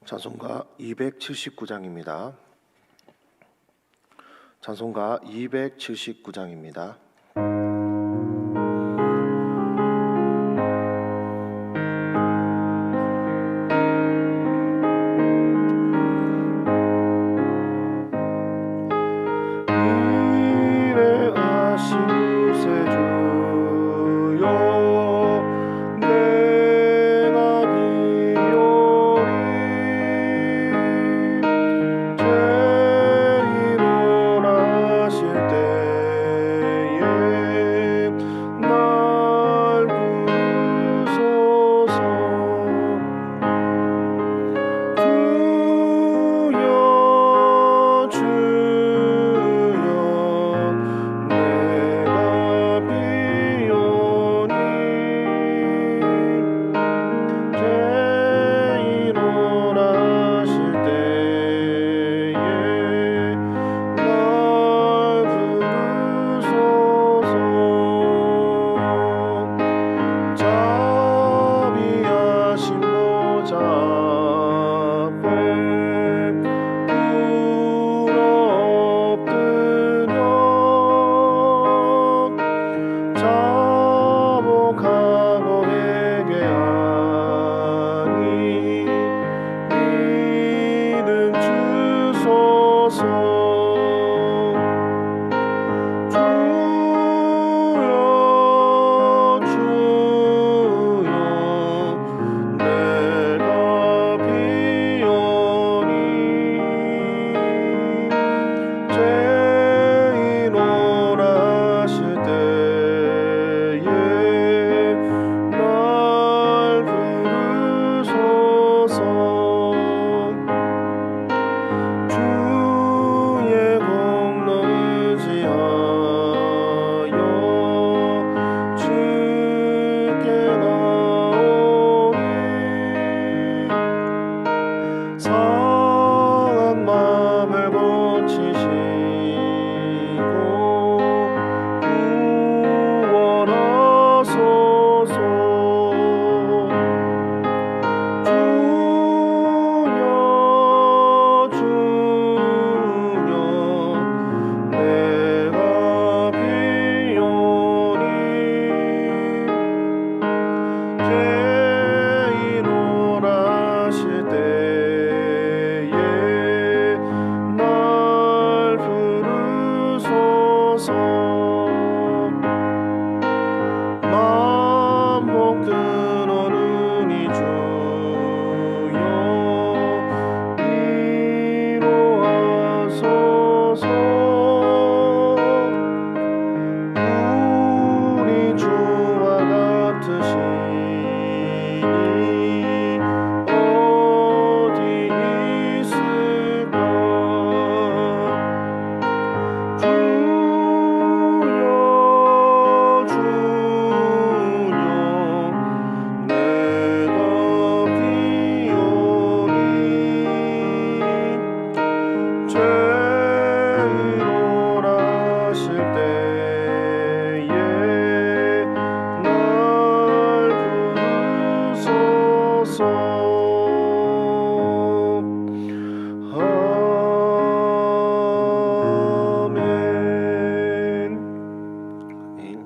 찬송가 279장입니다. 찬송가 279장입니다.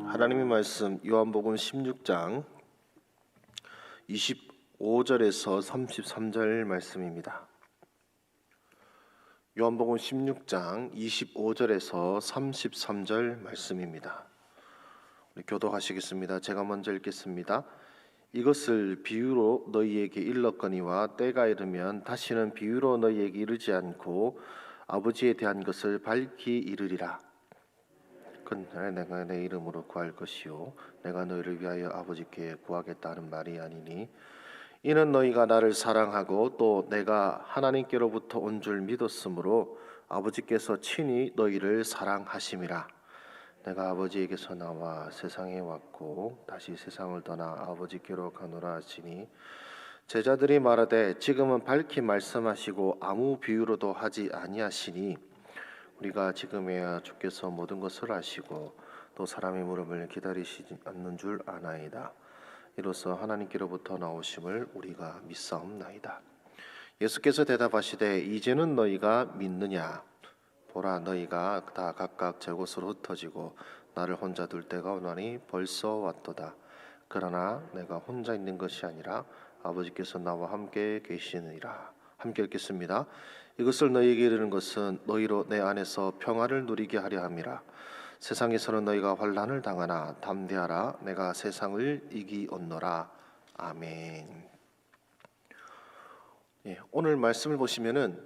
하나님의 말씀 요한복음 16장 25절에서 33절 말씀입니다. 요한복음 16장 25절에서 33절 말씀입니다. 우리 교독하시겠습니다. 제가 먼저 읽겠습니다. 이것을 비유로 너희에게 일렀거니와 때가 이르면 다시는 비유로 너희에게 이르지 않고 아버지에 대한 것을 밝히 이르리라. 그날 내가 내 이름으로 구할 것이요 내가 너희를 위하여 아버지께 구하겠다는 말이 아니니 이는 너희가 나를 사랑하고 또 내가 하나님께로부터 온 줄 믿었으므로 아버지께서 친히 너희를 사랑하심이라. 내가 아버지에게서 나와 세상에 왔고 다시 세상을 떠나 아버지께로 가노라 하시니 제자들이 말하되 지금은 밝히 말씀하시고 아무 비유로도 하지 아니하시니 우리가 지금에야 주께서 모든 것을 아시고 또 사람의 물음을 기다리시지 않는 줄 아나이다. 이로써 하나님께로부터 나오심을 우리가 믿사옵나이다. 예수께서 대답하시되 이제는 너희가 믿느냐? 보라, 너희가 다 각각 제 곳으로 흩어지고 나를 혼자 둘 때가 오나니 벌써 왔도다. 그러나 내가 혼자 있는 것이 아니라 아버지께서 나와 함께 계시느니라. 함께 읽겠습니다. 이것을 너희에게 이르는 것은 너희로 내 안에서 평화를 누리게 하려 함이라. 세상에서는 너희가 환난을 당하나 담대하라. 내가 세상을 이기었노라. 아멘. 오늘 말씀을 보시면은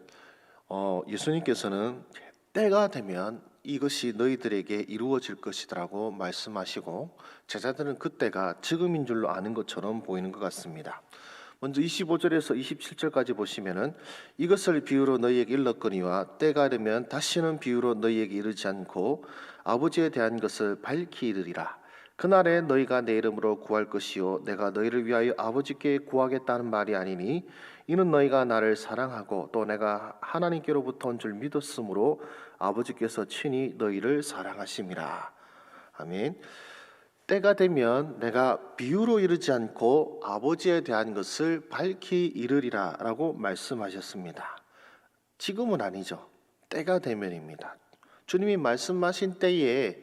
예수님께서는 때가 되면 이것이 너희들에게 이루어질 것이라고 말씀하시고 제자들은 그때가 지금인 줄로 아는 것처럼 보이는 것 같습니다. 먼저 25절에서 27절까지 보시면은 이것을 비유로 너희에게 일렀거니와 때가 되면 다시는 비유로 너희에게 이르지 않고 아버지에 대한 것을 밝히 이르리라. 그날에 너희가 내 이름으로 구할 것이요 내가 너희를 위하여 아버지께 구하겠다는 말이 아니니 이는 너희가 나를 사랑하고 또 내가 하나님께로부터 온 줄 믿었으므로 아버지께서 친히 너희를 사랑하심이라. 아멘. 때가 되면 내가 비유로 이르지 않고 아버지에 대한 것을 밝히 이르리라 라고 말씀하셨습니다. 지금은 아니죠. 때가 되면입니다. 주님이 말씀하신 때에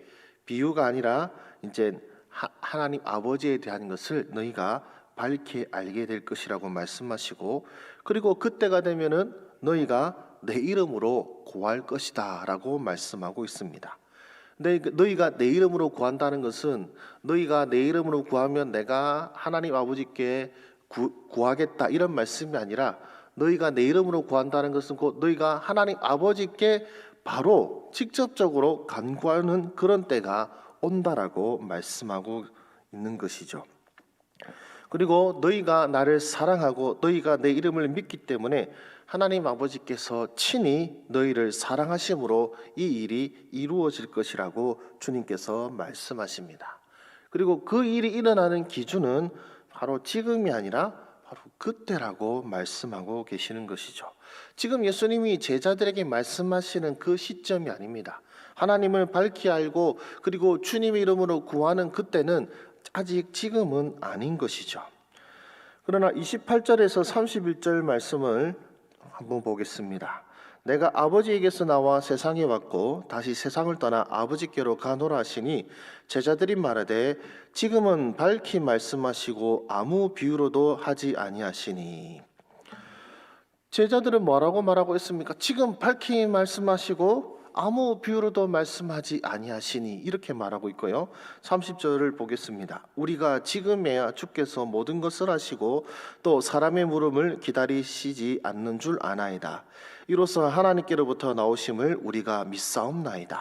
비유가 아니라 이제 하나님 아버지에 대한 것을 너희가 밝히 알게 될 것이라고 말씀하시고, 그리고 그때가 되면은 너희가 내 이름으로 구할 것이다 라고 말씀하고 있습니다. 근데 너희가 내 이름으로 구한다는 것은 너희가 내 이름으로 구하면 내가 하나님 아버지께 구하겠다 이런 말씀이 아니라, 너희가 내 이름으로 구한다는 것은 곧 너희가 하나님 아버지께 바로 직접적으로 간구하는 그런 때가 온다라고 말씀하고 있는 것이죠. 그리고 너희가 나를 사랑하고 너희가 내 이름을 믿기 때문에 하나님 아버지께서 친히 너희를 사랑하심으로 이 일이 이루어질 것이라고 주님께서 말씀하십니다. 그리고 그 일이 일어나는 기준은 바로 지금이 아니라 바로 그때라고 말씀하고 계시는 것이죠. 지금 예수님이 제자들에게 말씀하시는 그 시점이 아닙니다. 하나님을 밝히 알고 그리고 주님의 이름으로 구하는 그때는 아직 지금은 아닌 것이죠. 그러나 28절에서 31절 말씀을 한번 보겠습니다. 내가 아버지에게서 나와 세상에 왔고 다시 세상을 떠나 아버지께로 가노라 하시니 제자들이 말하되 지금은 밝히 말씀하시고 아무 비유로도 하지 아니하시니. 제자들은 뭐라고 말하고 있습니까? 지금 밝히 말씀하시고 아무 비유로도 말씀하지 아니하시니 이렇게 말하고 있고요. 30절을 보겠습니다. 우리가 지금에야 주께서 모든 것을 하시고 또 사람의 물음을 기다리시지 않는 줄 아나이다. 이로써 하나님께로부터 나오심을 우리가 믿사옵나이다.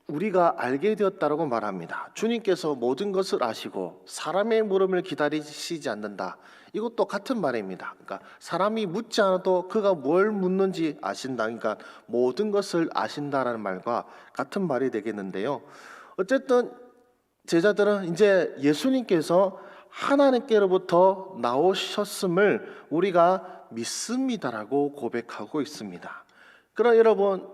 우리가 알게 되었다라고 말합니다. 주님께서 모든 것을 아시고 사람의 물음을 기다리시지 않는다. 이것도 같은 말입니다. 그러니까 사람이 묻지 않아도 그가 뭘 묻는지 아신다. 그러니까 모든 것을 아신다라는 말과 같은 말이 되겠는데요. 어쨌든 제자들은 이제 예수님께서 하나님께로부터 나오셨음을 우리가 믿습니다라고 고백하고 있습니다. 그러나 여러분,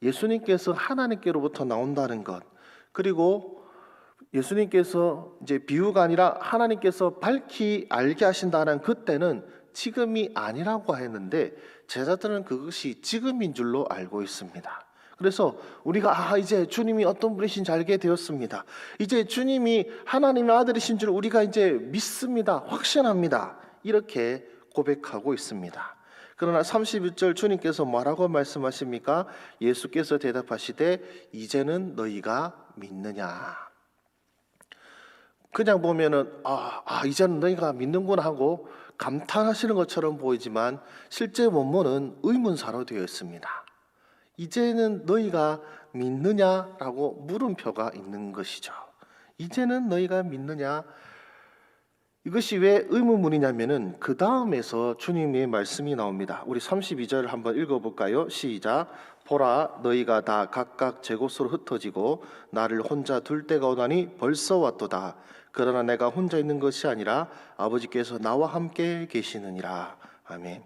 예수님께서 하나님께로부터 나온다는 것, 그리고 예수님께서 이제 비유가 아니라 하나님께서 밝히 알게 하신다는 그때는 지금이 아니라고 했는데 제자들은 그것이 지금인 줄로 알고 있습니다. 그래서 우리가 이제 주님이 어떤 분이신지 알게 되었습니다. 이제 주님이 하나님의 아들이신 줄 우리가 이제 믿습니다. 확신합니다. 이렇게 고백하고 있습니다. 그러나 31절 주님께서 뭐라고 말씀하십니까? 예수께서 대답하시되 이제는 너희가 믿느냐. 그냥 보면은 이제는 너희가 믿는구나 하고 감탄하시는 것처럼 보이지만 실제 원문은 의문사로 되어 있습니다. 이제는 너희가 믿느냐라고 물음표가 있는 것이죠. 이제는 너희가 믿느냐? 이것이 왜 의문문이냐면은 그 다음에서 주님의 말씀이 나옵니다. 우리 32절 한번 읽어볼까요? 시작. 보라, 너희가 다 각각 제 곳으로 흩어지고 나를 혼자 둘 때가 오다니 벌써 왔도다. 그러나 내가 혼자 있는 것이 아니라 아버지께서 나와 함께 계시느니라. 아멘.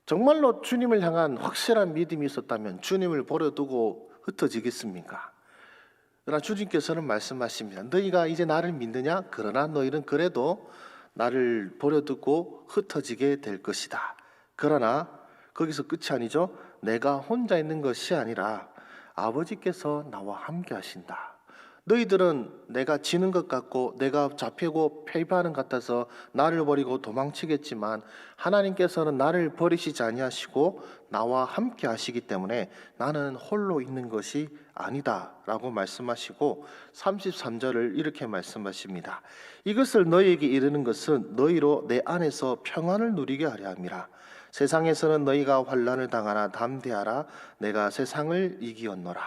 정말로 주님을 향한 확실한 믿음이 있었다면 주님을 버려두고 흩어지겠습니까? 그러나 주님께서는 말씀하십니다. 너희가 이제 나를 믿느냐? 그러나 너희는 그래도 나를 버려두고 흩어지게 될 것이다. 그러나 거기서 끝이 아니죠. 내가 혼자 있는 것이 아니라 아버지께서 나와 함께 하신다. 너희들은 내가 지는 것 같고 내가 잡히고 패배하는 것 같아서 나를 버리고 도망치겠지만 하나님께서는 나를 버리시지 아니하시고 나와 함께 하시기 때문에 나는 홀로 있는 것이 아니다 라고 말씀하시고 33절을 이렇게 말씀하십니다. 이것을 너희에게 이르는 것은 너희로 내 안에서 평안을 누리게 하려 함이라. 세상에서는 너희가 환난을 당하나 담대하라. 내가 세상을 이기었노라.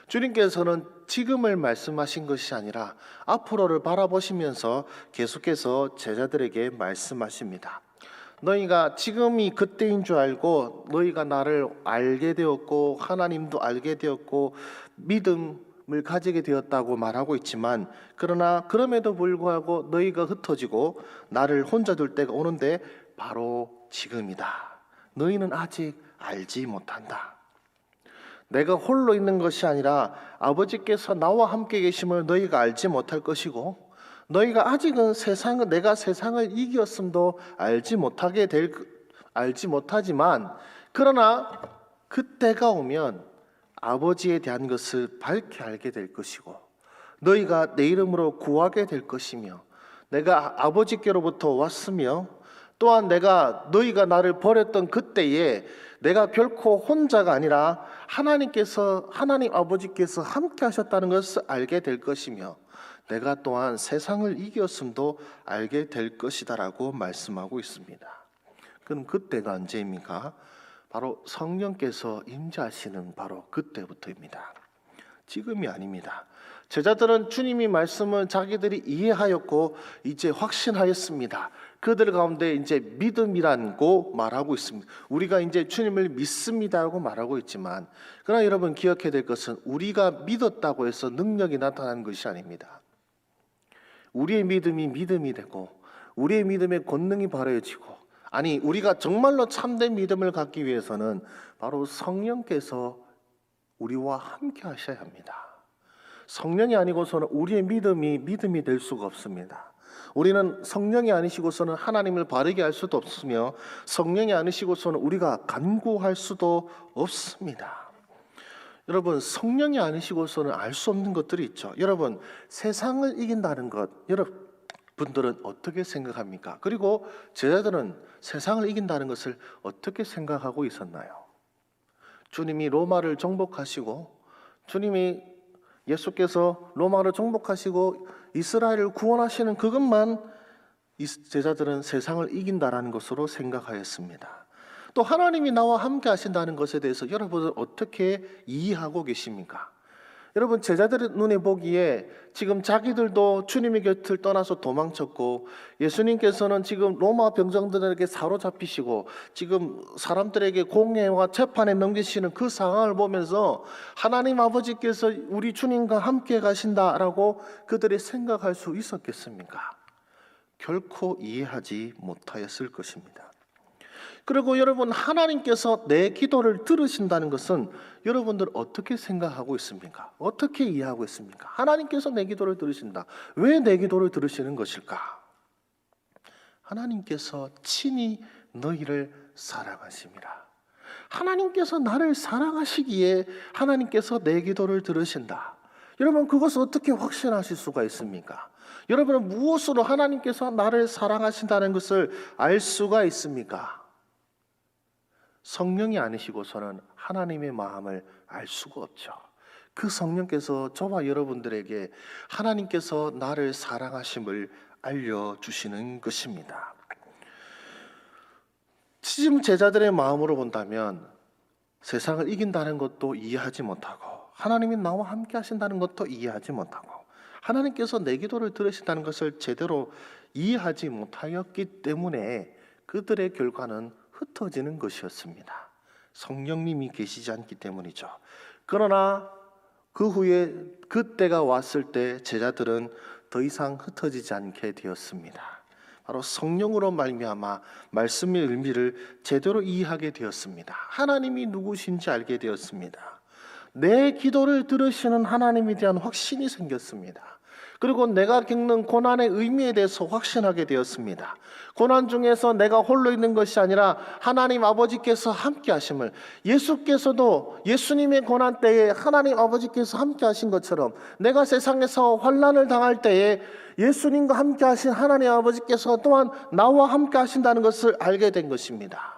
주님께서는 지금을 말씀하신 것이 아니라 앞으로를 바라보시면서 계속해서 제자들에게 말씀하십니다. 너희가 지금이 그때인 줄 알고 너희가 나를 알게 되었고 하나님도 알게 되었고 믿음을 가지게 되었다고 말하고 있지만, 그러나 그럼에도 불구하고 너희가 흩어지고 나를 혼자 둘 때가 오는데 바로 지금이다. 너희는 아직 알지 못한다. 내가 홀로 있는 것이 아니라 아버지께서 나와 함께 계심을 너희가 알지 못할 것이고, 너희가 아직은 내가 세상을 이겼음도 알지 못하지만, 그러나 그때가 오면 아버지에 대한 것을 밝게 알게 될 것이고 너희가 내 이름으로 구하게 될 것이며, 내가 아버지께로부터 왔으며 또한 너희가 나를 버렸던 그때에 내가 결코 혼자가 아니라 하나님 아버지께서 함께 하셨다는 것을 알게 될 것이며, 내가 또한 세상을 이겼음도 알게 될 것이다라고 말씀하고 있습니다. 그럼 그때가 언제입니까? 바로 성령께서 임재하시는 바로 그때부터입니다. 지금이 아닙니다. 제자들은 주님이 말씀을 자기들이 이해하였고 이제 확신하였습니다. 그들 가운데 이제 믿음이라고 말하고 있습니다. 우리가 이제 주님을 믿습니다라고 말하고 있지만, 그러나 여러분 기억해야 될 것은 우리가 믿었다고 해서 능력이 나타나는 것이 아닙니다. 우리의 믿음이 되고 우리의 믿음의 권능이 발휘해지고, 아니 우리가 정말로 참된 믿음을 갖기 위해서는 바로 성령께서 우리와 함께 하셔야 합니다. 성령이 아니고서는 우리의 믿음이 될 수가 없습니다. 우리는 성령이 아니시고서는 하나님을 바르게 알 수도 없으며, 성령이 아니시고서는 우리가 간구할 수도 없습니다. 여러분, 성령이 아니시고서는 알 수 없는 것들이 있죠. 여러분, 세상을 이긴다는 것, 여러분들은 어떻게 생각합니까? 그리고 제자들은 세상을 이긴다는 것을 어떻게 생각하고 있었나요? 주님이 로마를 정복하시고, 예수께서 로마를 정복하시고 이스라엘을 구원하시는 그것만 제자들은 세상을 이긴다라는 것으로 생각하였습니다. 또 하나님이 나와 함께 하신다는 것에 대해서 여러분은 어떻게 이해하고 계십니까? 여러분, 제자들의 눈에 보기에 지금 자기들도 주님의 곁을 떠나서 도망쳤고, 예수님께서는 지금 로마 병정들에게 사로잡히시고 지금 사람들에게 공회와 재판에 넘기시는 그 상황을 보면서 하나님 아버지께서 우리 주님과 함께 가신다라고 그들이 생각할 수 있었겠습니까? 결코 이해하지 못하였을 것입니다. 그리고 여러분, 하나님께서 내 기도를 들으신다는 것은 여러분들 어떻게 생각하고 있습니까? 어떻게 이해하고 있습니까? 하나님께서 내 기도를 들으신다. 왜 내 기도를 들으시는 것일까? 하나님께서 친히 너희를 사랑하심이라. 하나님께서 나를 사랑하시기에 하나님께서 내 기도를 들으신다. 여러분, 그것을 어떻게 확신하실 수가 있습니까? 여러분은 무엇으로 하나님께서 나를 사랑하신다는 것을 알 수가 있습니까? 성령이 아니시고서는 하나님의 마음을 알 수가 없죠. 그 성령께서 저와 여러분들에게 하나님께서 나를 사랑하심을 알려주시는 것입니다. 지금 제자들의 마음으로 본다면 세상을 이긴다는 것도 이해하지 못하고, 하나님이 나와 함께 하신다는 것도 이해하지 못하고, 하나님께서 내 기도를 들으신다는 것을 제대로 이해하지 못하였기 때문에 그들의 결과는 흩어지는 것이었습니다. 성령님이 계시지 않기 때문이죠. 그러나 그 후에 그때가 왔을 때 제자들은 더 이상 흩어지지 않게 되었습니다. 바로 성령으로 말미암아 말씀의 의미를 제대로 이해하게 되었습니다. 하나님이 누구신지 알게 되었습니다. 내 기도를 들으시는 하나님에 대한 확신이 생겼습니다. 그리고 내가 겪는 고난의 의미에 대해서 확신하게 되었습니다. 고난 중에서 내가 홀로 있는 것이 아니라 하나님 아버지께서 함께 하심을, 예수께서도 예수님의 고난 때에 하나님 아버지께서 함께 하신 것처럼 내가 세상에서 환난을 당할 때에 예수님과 함께 하신 하나님 아버지께서 또한 나와 함께 하신다는 것을 알게 된 것입니다.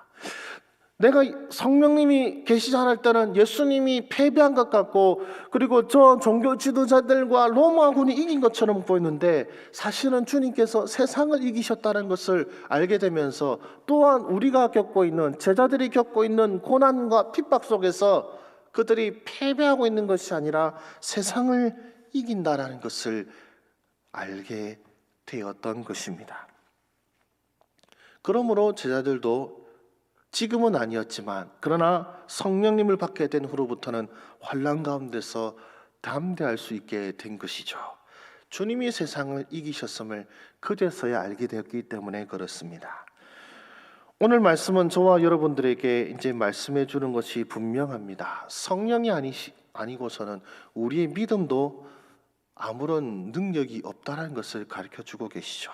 내가 성령님이 계시지 않을 때는 예수님이 패배한 것 같고, 그리고 저 종교 지도자들과 로마군이 이긴 것처럼 보이는데 사실은 주님께서 세상을 이기셨다는 것을 알게 되면서, 또한 우리가 겪고 있는, 제자들이 겪고 있는 고난과 핍박 속에서 그들이 패배하고 있는 것이 아니라 세상을 이긴다라는 것을 알게 되었던 것입니다. 그러므로 제자들도 지금은 아니었지만, 그러나 성령님을 받게 된 후로부터는 환난 가운데서 담대할 수 있게 된 것이죠. 주님이 세상을 이기셨음을 그제서야 알게 되었기 때문에 그렇습니다. 오늘 말씀은 저와 여러분들에게 이제 말씀해 주는 것이 분명합니다. 성령이 아니고서는 우리의 믿음도 아무런 능력이 없다는 것을 가르쳐 주고 계시죠.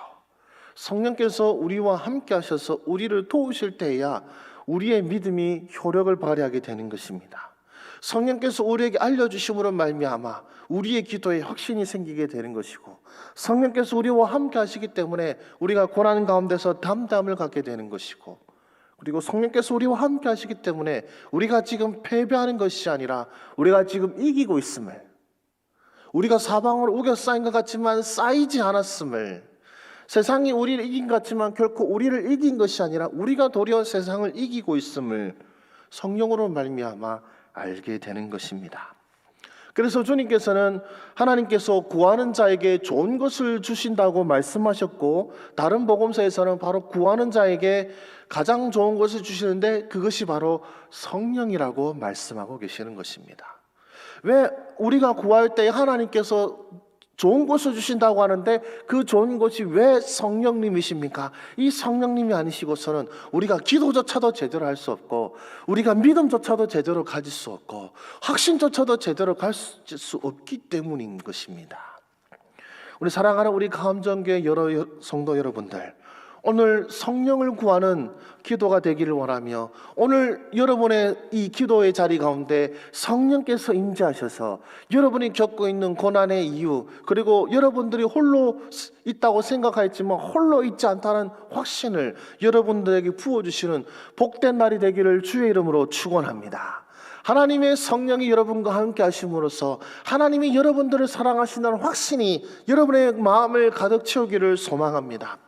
성령께서 우리와 함께 하셔서 우리를 도우실 때야 우리의 믿음이 효력을 발휘하게 되는 것입니다. 성령께서 우리에게 알려주심으로 말미암아 우리의 기도에 확신이 생기게 되는 것이고, 성령께서 우리와 함께 하시기 때문에 우리가 고난 가운데서 담담을 갖게 되는 것이고, 그리고 성령께서 우리와 함께 하시기 때문에 우리가 지금 패배하는 것이 아니라 우리가 지금 이기고 있음을, 우리가 사방으로 우겨 쌓인 것 같지만 쌓이지 않았음을, 세상이 우리를 이긴 것 같지만 결코 우리를 이긴 것이 아니라 우리가 도리어 세상을 이기고 있음을 성령으로 말미암아 알게 되는 것입니다. 그래서 주님께서는 하나님께서 구하는 자에게 좋은 것을 주신다고 말씀하셨고, 다른 복음서에서는 바로 구하는 자에게 가장 좋은 것을 주시는데 그것이 바로 성령이라고 말씀하고 계시는 것입니다. 왜 우리가 구할 때 하나님께서 좋은 것을 주신다고 하는데 그 좋은 것이 왜 성령님이십니까? 이 성령님이 아니시고서는 우리가 기도조차도 제대로 할 수 없고, 우리가 믿음조차도 제대로 가질 수 없고, 확신조차도 제대로 가질 수 없기 때문인 것입니다. 우리 사랑하는 우리 가암정교회 여러 성도 여러분들, 오늘 성령을 구하는 기도가 되기를 원하며, 오늘 여러분의 이 기도의 자리 가운데 성령께서 임재하셔서 여러분이 겪고 있는 고난의 이유, 그리고 여러분들이 홀로 있다고 생각하였지만 홀로 있지 않다는 확신을 여러분들에게 부어주시는 복된 날이 되기를 주의 이름으로 축원합니다. 하나님의 성령이 여러분과 함께 하심으로써 하나님이 여러분들을 사랑하신다는 확신이 여러분의 마음을 가득 채우기를 소망합니다.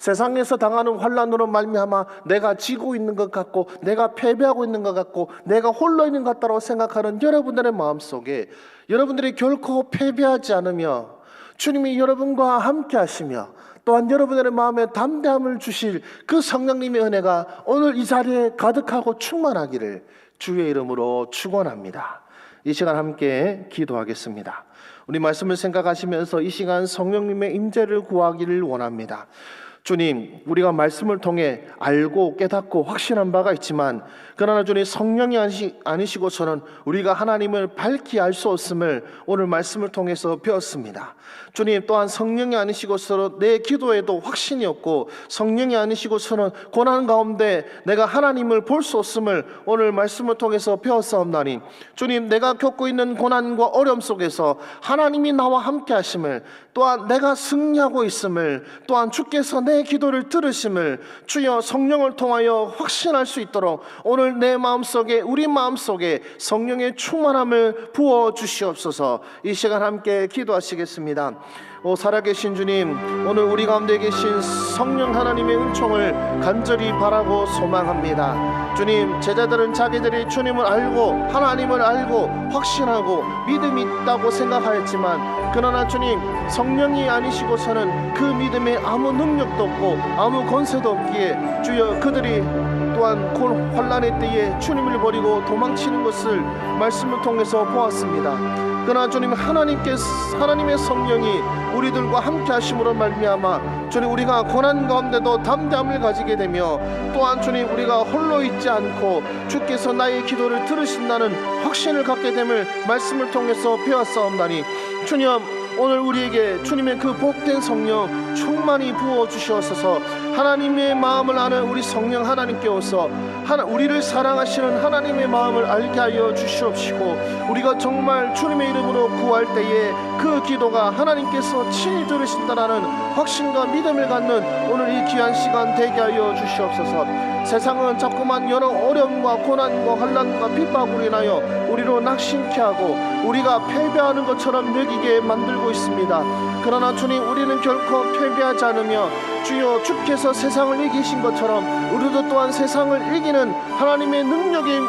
세상에서 당하는 환난으로 말미암아 내가 지고 있는 것 같고, 내가 패배하고 있는 것 같고, 내가 홀로 있는 것 같다고 생각하는 여러분들의 마음속에 여러분들이 결코 패배하지 않으며 주님이 여러분과 함께 하시며, 또한 여러분들의 마음에 담대함을 주실 그 성령님의 은혜가 오늘 이 자리에 가득하고 충만하기를 주의 이름으로 축원합니다. 이 시간 함께 기도하겠습니다. 우리 말씀을 생각하시면서 이 시간 성령님의 임재를 구하기를 원합니다. 주님, 우리가 말씀을 통해 알고 깨닫고 확신한 바가 있지만, 그러나 주님 성령이 아니시고서는 우리가 하나님을 밝히 알 수 없음을 오늘 말씀을 통해서 배웠습니다. 주님, 또한 성령이 아니시고서는 내 기도에도 확신이 없고, 성령이 아니시고서는 고난 가운데 내가 하나님을 볼 수 없음을 오늘 말씀을 통해서 배웠사옵나니, 주님, 내가 겪고 있는 고난과 어려움 속에서 하나님이 나와 함께 하심을, 또한 내가 승리하고 있음을, 또한 주께서 내 기도를 들으심을 주여 성령을 통하여 확신할 수 있도록 오늘 내 마음속에, 우리 마음속에 성령의 충만함을 부어 주시옵소서. 이 시간 함께 기도하시겠습니다. 오 살아계신 주님, 오늘 우리 가운데 계신 성령 하나님의 은총을 간절히 바라고 소망합니다. 주님, 제자들은 자기들이 주님을 알고 하나님을 알고 확신하고 믿음이 있다고 생각하였지만, 그러나 주님 성령이 아니시고서는 그 믿음에 아무 능력도 없고 아무 권세도 없기에 주여 그들이 또한 혼란의 때에 주님을 버리고 도망치는 것을 말씀을 통해서 보았습니다. 그러나 주님, 하나님의 성령이 우리들과 함께 하심으로 말미암아 주님, 우리가 고난 가운데도 담대함을 가지게 되며, 또한 주님, 우리가 홀로 있지 않고 주께서 나의 기도를 들으신다는 확신을 갖게 됨을 말씀을 통해서 배웠사옵나니, 주님, 오늘 우리에게 주님의 그 복된 성령 충만히 부어 주시옵소서. 하나님의 마음을 아는 우리 성령 하나님께 오서 우리를 사랑하시는 하나님의 마음을 알게 하여 주시옵시고, 우리가 정말 주님의 이름으로 구할 때에 그 기도가 하나님께서 친히 들으신다라는 확신과 믿음을 갖는 오늘 이 귀한 시간 되게 하여 주시옵소서. 세상은 자꾸만 여러 어려움과 고난과 환난과 핍박으로 인하여 우리로 낙심케 하고 우리가 패배하는 것처럼 여기게 만들고 있습니다. 그러나 주님, 우리는 결코 패배하지 않으며 주여 주께서 세상을 이기신 것처럼 우리도 또한 세상을 이기는 하나님의 능력의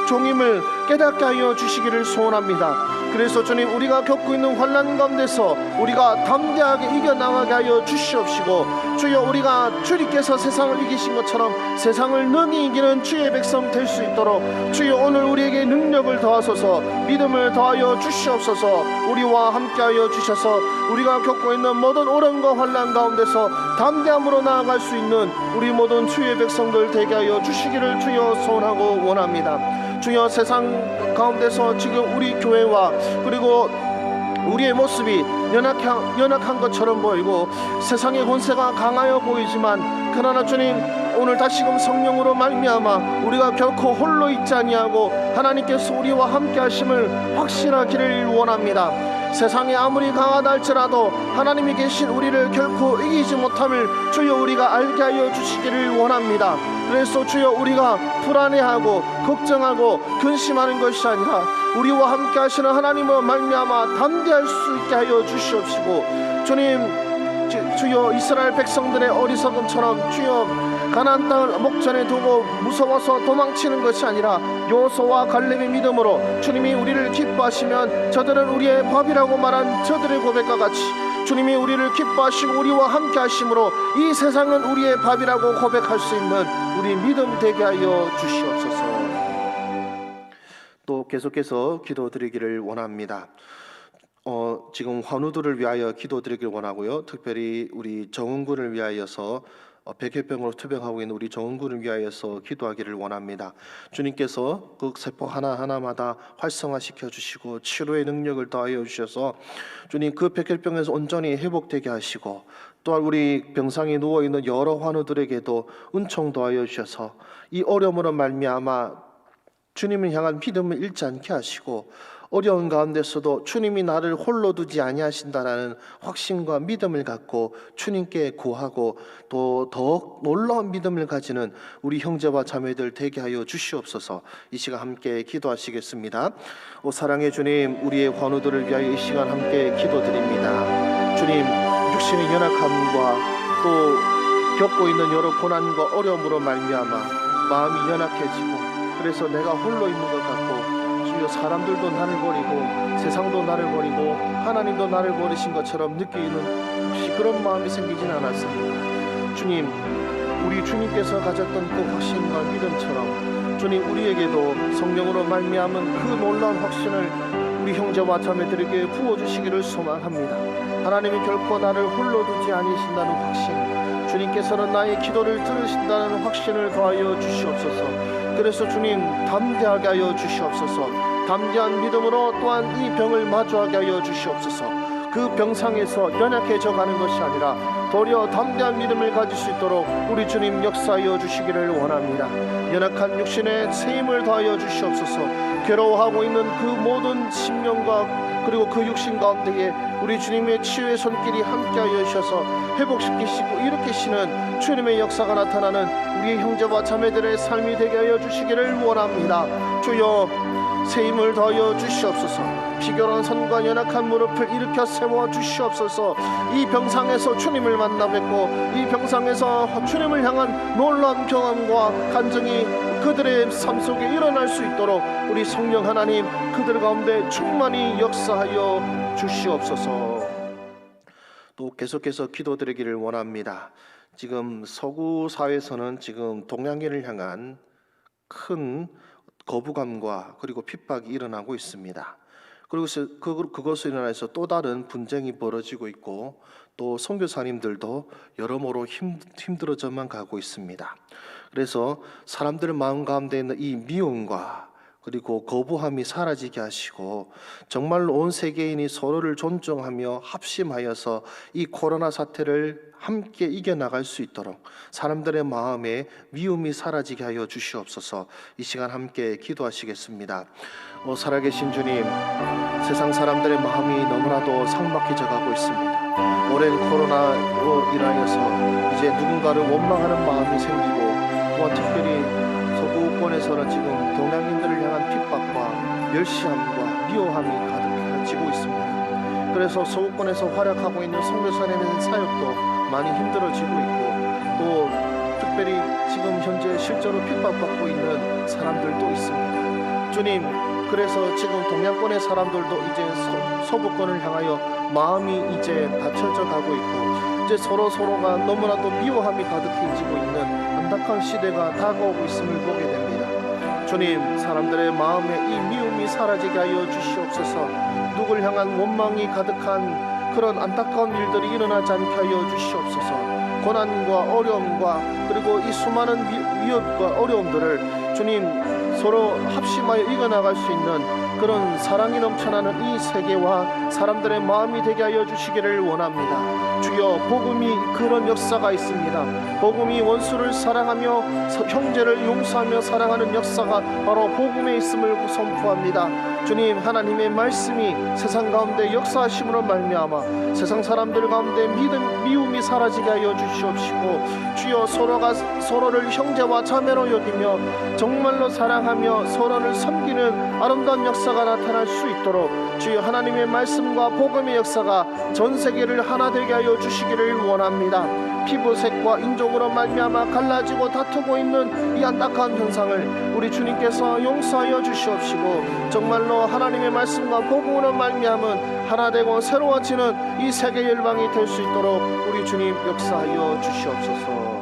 종임을 깨닫게 하여 주시기를 소원합니다. 그래서 주님, 우리가 겪고 있는 환난 가운데서 우리가 담대하게 이겨나가게 하여 주시옵시고, 주여 우리가 주님께서 세상을 이기신 것처럼 세상을 능히 이기는 주의 백성 될 수 있도록 주여 오늘 우리에게 능력을 더하소서, 믿음을 더하여 주시옵소서. 우리와 함께하여 주셔서 우리가 겪고 있는 모든 어려움과 환난 가운데서 담대함으로 나아갈 수 있는 우리 모든 주의 백성들 되게 하여 주시기를 주여 소원하고 원합니다. 주여, 세상 가운데서 지금 우리 교회와 그리고 우리의 모습이 연약한 것처럼 보이고 세상의 권세가 강하여 보이지만, 그러나 주님, 오늘 다시금 성령으로 말미암아 우리가 결코 홀로 있지 아니하고 하나님께서 우리와 함께 하심을 확신하기를 원합니다. 세상이 아무리 강하다 할지라도 하나님이 계신 우리를 결코 이기지 못함을 주여 우리가 알게 하여 주시기를 원합니다. 그래서 주여, 우리가 불안해하고 걱정하고 근심하는 것이 아니라 우리와 함께 하시는 하나님으로 말미암아 담대할 수 있게 하여 주시옵시고, 주여 이스라엘 백성들의 어리석음처럼 주여 가나안 땅을 목전에 두고 무서워서 도망치는 것이 아니라 여호수아와 갈렙의 믿음으로 주님이 우리를 기뻐하시면 저들은 우리의 밥이라고 말한 저들의 고백과 같이 주님이 우리를 기뻐하시고 우리와 함께 하심으로 이 세상은 우리의 밥이라고 고백할 수 있는 우리 믿음 되게 하여 주시옵소서. 또 계속해서 기도드리기를 원합니다. 지금 환우들을 위하여 기도드리길 원하고요. 특별히 우리 정은군을 위하여서 백혈병으로 투병하고 있는 우리 정은군을 위하여서 기도하기를 원합니다. 주님께서 그 세포 하나하나마다 활성화시켜 주시고 치료의 능력을 더하여 주셔서 주님, 그 백혈병에서 온전히 회복되게 하시고, 또한 우리 병상에 누워있는 여러 환우들에게도 은총 더하여 주셔서 이 어려움으로 말미암아 주님을 향한 믿음을 잃지 않게 하시고, 어려운 가운데서도 주님이 나를 홀로 두지 아니하신다라는 확신과 믿음을 갖고 주님께 구하고 또 더욱 놀라운 믿음을 가지는 우리 형제와 자매들 되게 하여 주시옵소서. 이 시간 함께 기도하시겠습니다. 오 사랑의 주님, 우리의 환우들을 위하여 이 시간 함께 기도드립니다. 주님, 육신의 연약함과 또 겪고 있는 여러 고난과 어려움으로 말미암아 마음이 연약해지고, 그래서 내가 홀로 있는 것 같고 주여, 사람들도 나를 버리고 세상도 나를 버리고 하나님도 나를 버리신 것처럼 느끼는 혹시 그런 마음이 생기진 않았습니까? 주님, 우리 주님께서 가졌던 그 확신과 믿음처럼 주님, 우리에게도 성령으로 말미암은 그 놀라운 확신을 우리 형제와 자매들에게 부어주시기를 소망합니다. 하나님이 결코 나를 홀로 두지 아니신다는 확신, 주님께서는 나의 기도를 들으신다는 확신을 더하여 주시옵소서. 그래서 주님, 담대하게 하여 주시옵소서. 담대한 믿음으로 또한 이 병을 마주하게 하여 주시옵소서. 그 병상에서 연약해져 가는 것이 아니라 도리어 담대한 믿음을 가질 수 있도록 우리 주님 역사하여 주시기를 원합니다. 연약한 육신에 세임을 더하여 주시옵소서. 괴로워하고 있는 그 모든 심령과 그리고 그 육신 가운데에 우리 주님의 치유의 손길이 함께하여 주셔서 회복시키시고 일으키시는 주님의 역사가 나타나는 우리의 형제와 자매들의 삶이 되게 하여 주시기를 원합니다. 주여, 새 힘을 더하여 주시옵소서. 비결한 손과 연약한 무릎을 일으켜 세워 주시옵소서. 이 병상에서 주님을 만나 뵙고 이 병상에서 주님을 향한 놀라운 경험과 간증이 그들의 삶 속에 일어날 수 있도록 우리 성령 하나님, 그들 가운데 충만히 역사하여 주시옵소서. 또 계속해서 기도드리기를 원합니다. 지금 서구 사회에서는 지금 동양인을 향한 큰 거부감과 그리고 핍박이 일어나고 있습니다. 그리고 그것으로 인해서 또 다른 분쟁이 벌어지고 있고, 또 선교사님들도 여러모로 힘들어져만 가고 있습니다. 그래서 사람들 마음 가운데 있는 이 미움과 그리고 거부함이 사라지게 하시고 정말로 온 세계인이 서로를 존중하며 합심하여서 이 코로나 사태를 함께 이겨나갈 수 있도록 사람들의 마음에 미움이 사라지게 하여 주시옵소서. 이 시간 함께 기도하시겠습니다. 살아계신 주님, 세상 사람들의 마음이 너무나도 삭막해져 가고 있습니다. 오랜 코로나로 인하여서 이제 누군가를 원망하는 마음이 생기고, 또한 특별히 서구권에서는 지금 동양인들을 향한 핍박과 멸시함과 미워함이 가득해지고 있습니다. 그래서 서구권에서 활약하고 있는 선교사님의 사역도 많이 힘들어지고 있고, 또 특별히 지금 현재 실제로 핍박받고 있는 사람들도 있습니다. 주님, 그래서 지금 동양권의 사람들도 이제 서부권을 향하여 마음이 이제 닫혀져 가고 있고, 이제 서로가 너무나도 미워함이 가득해지고 있는 안타까운 시대가 다가오고 있음을 보게 됩니다. 주님, 사람들의 마음에 이 미움이 사라지게 하여 주시옵소서. 누굴 향한 원망이 가득한 그런 안타까운 일들이 일어나지 않게 하여 주시옵소서. 고난과 어려움과 그리고 이 수많은 위협과 어려움들을 주님 서로 합심하여 이겨나갈 수 있는 그런 사랑이 넘쳐나는 이 세계와 사람들의 마음이 되게 하여 주시기를 원합니다. 주여, 복음이 그런 역사가 있습니다. 복음이 원수를 사랑하며 형제를 용서하며 사랑하는 역사가 바로 복음에 있음을 선포합니다. 주님, 하나님의 말씀이 세상 가운데 역사하심으로 말미암아 세상 사람들 가운데 미움이 사라지게 하여 주시옵시고, 주여, 서로가 서로를 형제와 자매로 여기며 정말로 사랑하며 서로를 섬기는 아름다운 역사가 나타날 수 있도록 주여 하나님의 말씀과 복음의 역사가 전 세계를 하나 되게 하여 주시기를 원합니다. 피부색과 인종으로 말미암아 갈라지고 다투고 있는 이 안타까운 현상을 우리 주님께서 용서하여 주시옵시고, 정말로 하나님의 말씀과 복음으로 말미암은 하나 되고 새로워지는 이 세계 열방이 될 수 있도록 우리 주님 역사하여 주시옵소서.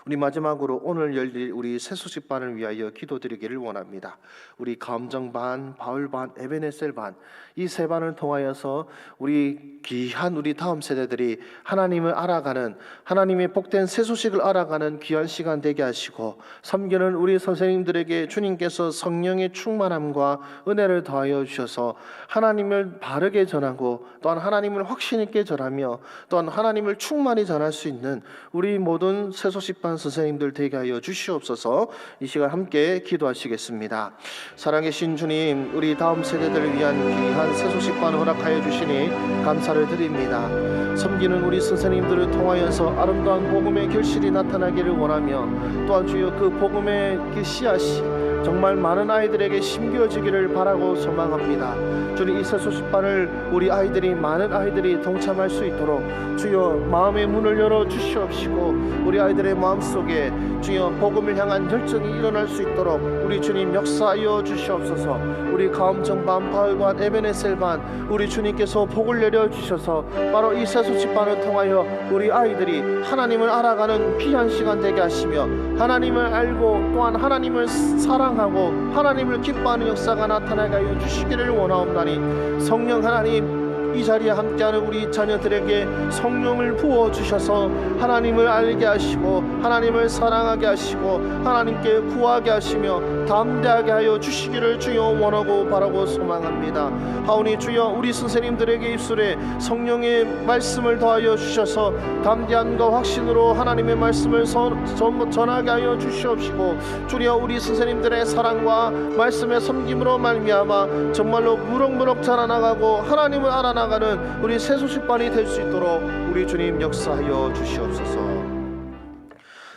우리 마지막으로 오늘 열릴 우리 새소식반을 위하여 기도드리기를 원합니다. 우리 감정반, 바울반, 에베네셀반, 이 세 반을 통하여서 우리 귀한 우리 다음 세대들이 하나님을 알아가는, 하나님의 복된 새소식을 알아가는 귀한 시간 되게 하시고, 섬기는 우리 선생님들에게 주님께서 성령의 충만함과 은혜를 더하여 주셔서 하나님을 바르게 전하고 또한 하나님을 확신 있게 전하며 또한 하나님을 충만히 전할 수 있는 우리 모든 새소식반 선생님들 되게 하여 주시옵소서. 이 시간 함께 기도하시겠습니다. 살아계신 주님, 우리 다음 세대들을 위한 귀한 새소식반 허락하여 주시니 감사를 드립니다. 섬기는 우리 선생님들을 통하여서 아름다운 복음의 결실이 나타나기를 원하며, 또한 주여 그 복음의 그 씨앗이 정말 많은 아이들에게 심겨지기를 바라고 소망합니다. 주님, 이 새소식반을 우리 아이들이, 많은 아이들이 동참할 수 있도록 주여 마음의 문을 열어 주시옵시고, 우리 아이들의 마음속에 주여 복음을 향한 열정이 일어날 수 있도록 우리 주님 역사하여 주시옵소서. 우리 가음정반, 바울반, 에베네셀반, 우리 주님께서 복을 내려 주셔서 바로 이 새소식반을 통하여 우리 아이들이 하나님을 알아가는 귀한 시간 되게 하시며, 하나님을 알고 또한 하나님을 사랑하고 하나님을 기뻐하는 역사가 나타나게 하여 주시기를 원하옵나니, 성령 하나님, 이 자리에 함께하는 우리 자녀들에게 성령을 부어주셔서 하나님을 알게 하시고 하나님을 사랑하게 하시고 하나님께 구하게 하시며 담대하게 하여 주시기를 주여 원하고 바라고 소망합니다. 하오니 주여, 우리 선생님들에게 입술에 성령의 말씀을 더하여 주셔서 담대함과 확신으로 하나님의 말씀을 전하게 하여 주시옵시고, 주여 우리 선생님들의 사랑과 말씀의 섬김으로 말미암아 정말로 무럭무럭 자라나가고 하나님을 알아나가는 우리 새소식반이 될 수 있도록 우리 주님 역사하여 주시옵소서.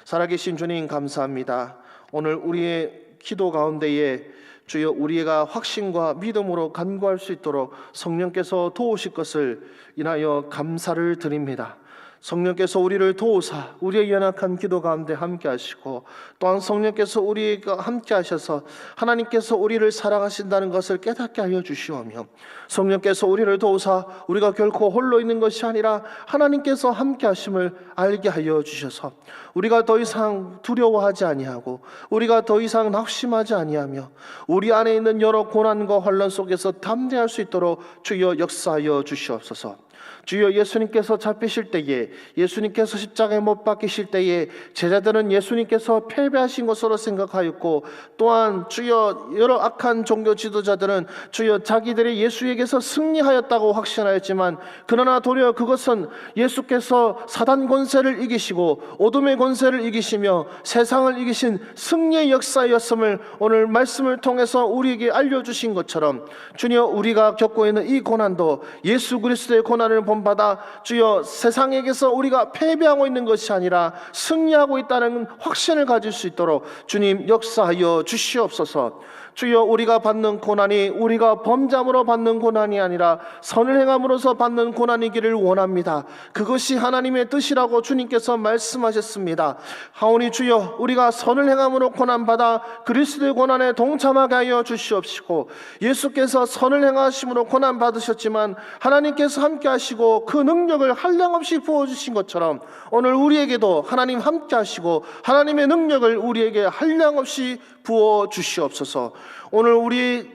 살아계신 주님 감사합니다. 오늘 우리의 기도 가운데에 주여 우리가 확신과 믿음으로 간구할 수 있도록 성령께서 도우실 것을 인하여 감사를 드립니다. 성령께서 우리를 도우사 우리의 연약한 기도 가운데 함께 하시고, 또한 성령께서 우리가 함께 하셔서 하나님께서 우리를 사랑하신다는 것을 깨닫게 하여 주시오며, 성령께서 우리를 도우사 우리가 결코 홀로 있는 것이 아니라 하나님께서 함께 하심을 알게 하여 주셔서 우리가 더 이상 두려워하지 아니하고 우리가 더 이상 낙심하지 아니하며 우리 안에 있는 여러 고난과 환난 속에서 담대할 수 있도록 주여 역사하여 주시옵소서. 주여, 예수님께서 잡히실 때에, 예수님께서 십자가에 못 박히실 때에 제자들은 예수님께서 패배하신 것으로 생각하였고, 또한 주여 여러 악한 종교 지도자들은 주여 자기들이 예수에게서 승리하였다고 확신하였지만, 그러나 도리어 그것은 예수께서 사단 권세를 이기시고 어둠의 권세를 이기시며 세상을 이기신 승리의 역사였음을 오늘 말씀을 통해서 우리에게 알려주신 것처럼, 주여 우리가 겪고 있는 이 고난도 예수 그리스도의 고난을 본받아 주여 세상에게서 우리가 패배하고 있는 것이 아니라 승리하고 있다는 확신을 가질 수 있도록 주님 역사하여 주시옵소서. 주여, 우리가 받는 고난이 우리가 범죄함으로 받는 고난이 아니라 선을 행함으로써 받는 고난이기를 원합니다. 그것이 하나님의 뜻이라고 주님께서 말씀하셨습니다. 하오니 주여, 우리가 선을 행함으로 고난받아 그리스도의 고난에 동참하게 하여 주시옵시고, 예수께서 선을 행하심으로 고난받으셨지만 하나님께서 함께 하시고 그 능력을 한량없이 부어주신 것처럼, 오늘 우리에게도 하나님 함께 하시고 하나님의 능력을 우리에게 한량없이 부어 주시옵소서. 오늘 우리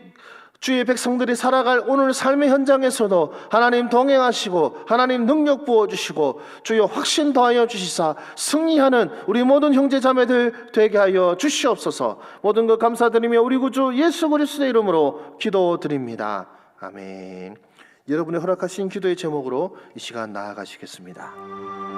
주의 백성들이 살아갈 오늘 삶의 현장에서도 하나님 동행하시고 하나님 능력 부어주시고 주여 확신 더하여 주시사 승리하는 우리 모든 형제자매들 되게 하여 주시옵소서. 모든 것 감사드리며 우리 구주 예수 그리스도의 이름으로 기도드립니다. 아멘. 여러분의 허락하신 기도의 제목으로 이 시간 나아가시겠습니다.